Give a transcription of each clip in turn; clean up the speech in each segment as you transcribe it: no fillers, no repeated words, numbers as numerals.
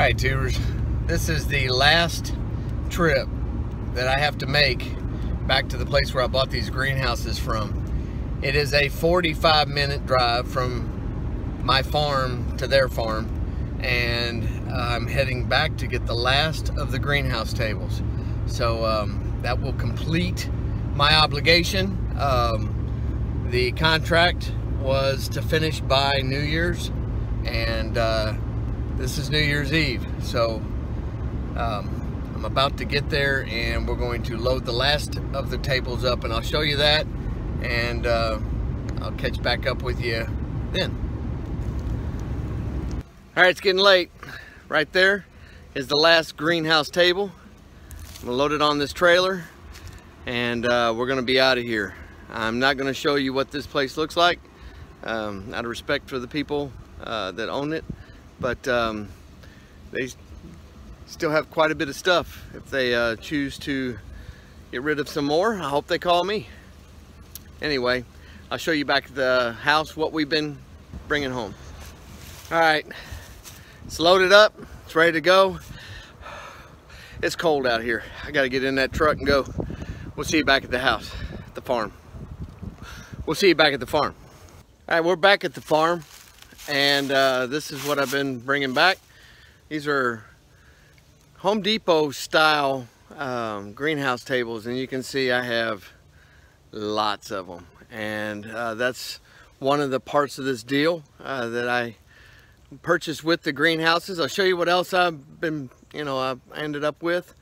Alright, tubers, this is the last trip that I have to make back to the place where I bought these greenhouses from. It is a 45-minute drive from my farm to their farm, and I'm heading back to get the last of the greenhouse tables. So that will complete my obligation. The contract was to finish by New Year's, and this is New Year's Eve, so I'm about to get there and we're going to load the last of the tables up, and I'll show you that, and I'll catch back up with you then. Alright, it's getting late. Right there is the last greenhouse table. I'm gonna load it on this trailer, and we're gonna be out of here. I'm not gonna show you what this place looks like, out of respect for the people that own it, but they still have quite a bit of stuff. If they choose to get rid of some more, I hope they call me. Anyway, I'll show you back at the house what we've been bringing home. All right, it's loaded up, it's ready to go. It's cold out here. I gotta get in that truck and go. We'll see you back at the house, at the farm. We'll see you back at the farm. All right, we're back at the farm, and this is what I've been bringing back. These are Home Depot style greenhouse tables, and you can see I have lots of them, and that's one of the parts of this deal that I purchased with the greenhouses. I'll show you what else I've been, I ended up with,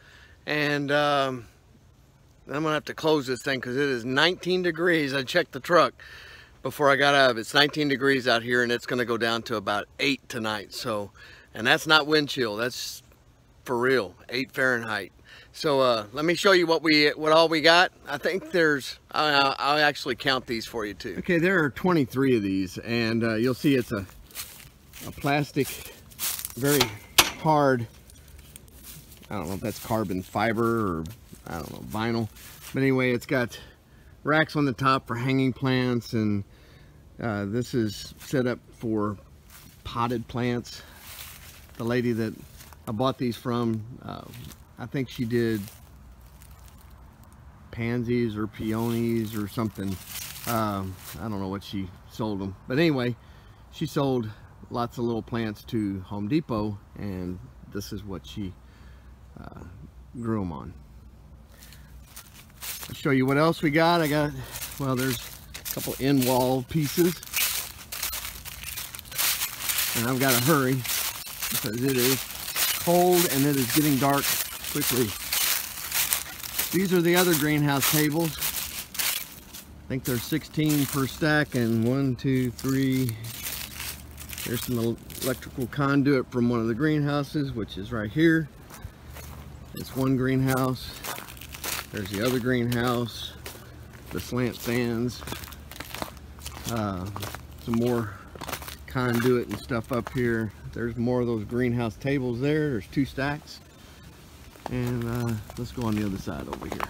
and I'm gonna have to close this thing because it is 19 degrees. I checked the truck before I got out of it. It's 19 degrees out here, and it's gonna go down to about 8 tonight. So, and that's not wind chill, that's for real, 8 Fahrenheit. So let me show you what all we got. I think there's, I'll actually count these for you too. Okay, there are 23 of these, and you'll see it's a plastic, very hard, I don't know if that's carbon fiber or I don't know, vinyl, but anyway, it's got racks on the top for hanging plants, and this is set up for potted plants. The lady that I bought these from, I think she did pansies or peonies or something. I don't know what she sold them, but anyway, she sold lots of little plants to Home Depot, and this is what she grew them on. I'll show you what else we got. Well, there's a couple in-wall pieces, and I've got to hurry because it is cold and it is getting dark quickly. These are the other greenhouse tables. I think there's 16 per stack, and 1, 2, 3. There's some electrical conduit from one of the greenhouses, which is right here. It's one greenhouse. There's the other greenhouse, the slant fans, some more conduit and stuff up here. There's more of those greenhouse tables there. There's 2 stacks. And let's go on the other side over here.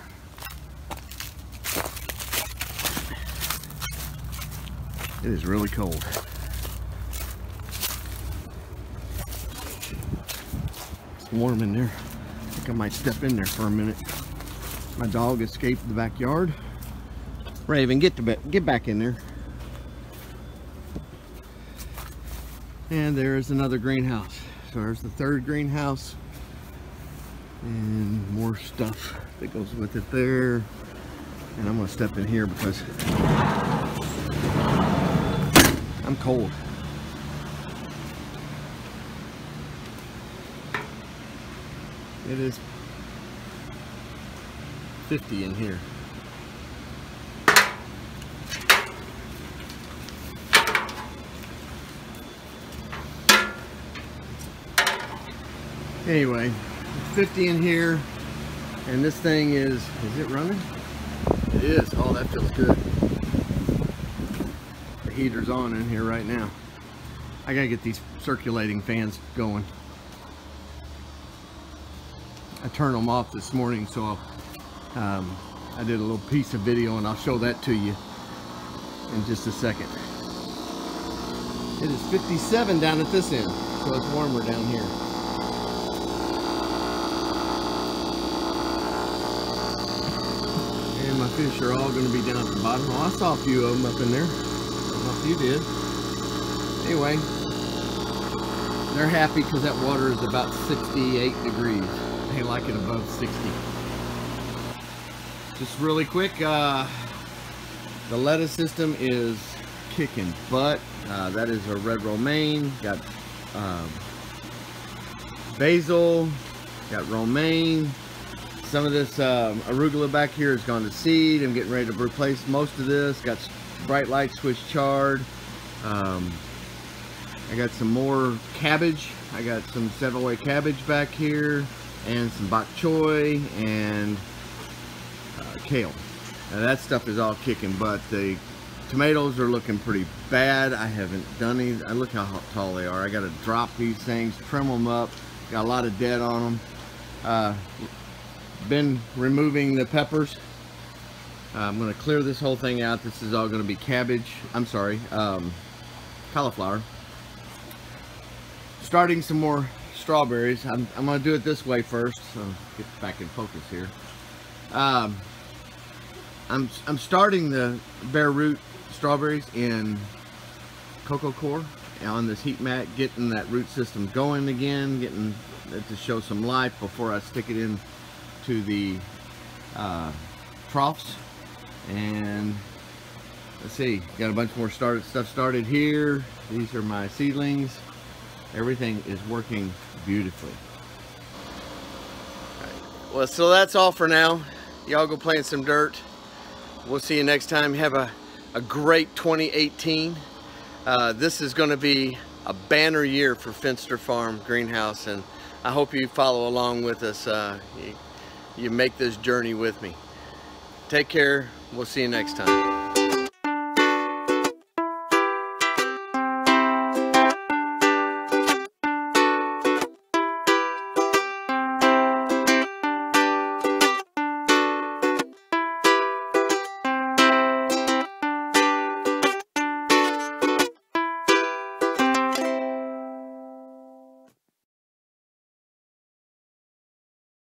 It is really cold. It's warm in there. I think I might step in there for a minute. My dog escaped the backyard. Raven, get back in there. And there's another greenhouse. So there's the 3rd greenhouse, and more stuff that goes with it there. And I'm gonna step in here because I'm cold. It is 50 in here. Anyway, 50 in here, and this thing is it running? It is. Oh, that feels good. The heater's on in here right now. I gotta get these circulating fans going. I turned them off this morning, so I did a little piece of video, and I'll show that to you in just a second. It is 57 down at this end, so it's warmer down here. fish are all going to be down at the bottom. Oh, I saw a few of them up in there. I don't know if you did. Anyway, they're happy because that water is about 68 degrees. They like it above 60. Just really quick, the lettuce system is kicking butt. That is a red romaine. Got basil, got romaine. Some of this arugula back here has gone to seed. I'm getting ready to replace most of this. Got bright light Swiss chard. I got some more cabbage. I got some Savoy cabbage back here, and some bok choy and kale. Now that stuff is all kicking butt. The tomatoes are looking pretty bad. I haven't done any. Look how tall they are. I got to drop these things, trim them up. Got a lot of dead on them. Been removing the peppers. I'm going to clear this whole thing out. This is all going to be cabbage. I'm sorry, cauliflower. Starting some more strawberries. I'm going to do it this way first. So get back in focus here. I'm starting the bare root strawberries in Coco Coir on this heat mat, getting that root system going again, getting it to show some life before I stick it in to the troughs. And let's see, got a bunch more stuff started here. These are my seedlings. Everything is working beautifully. Well, so that's all for now. Y'all go play in some dirt. We'll see you next time. Have a great 2018. This is going to be a banner year for Finster Farm Greenhouse, and I hope you follow along with us. You make this journey with me. Take care. We'll see you next time.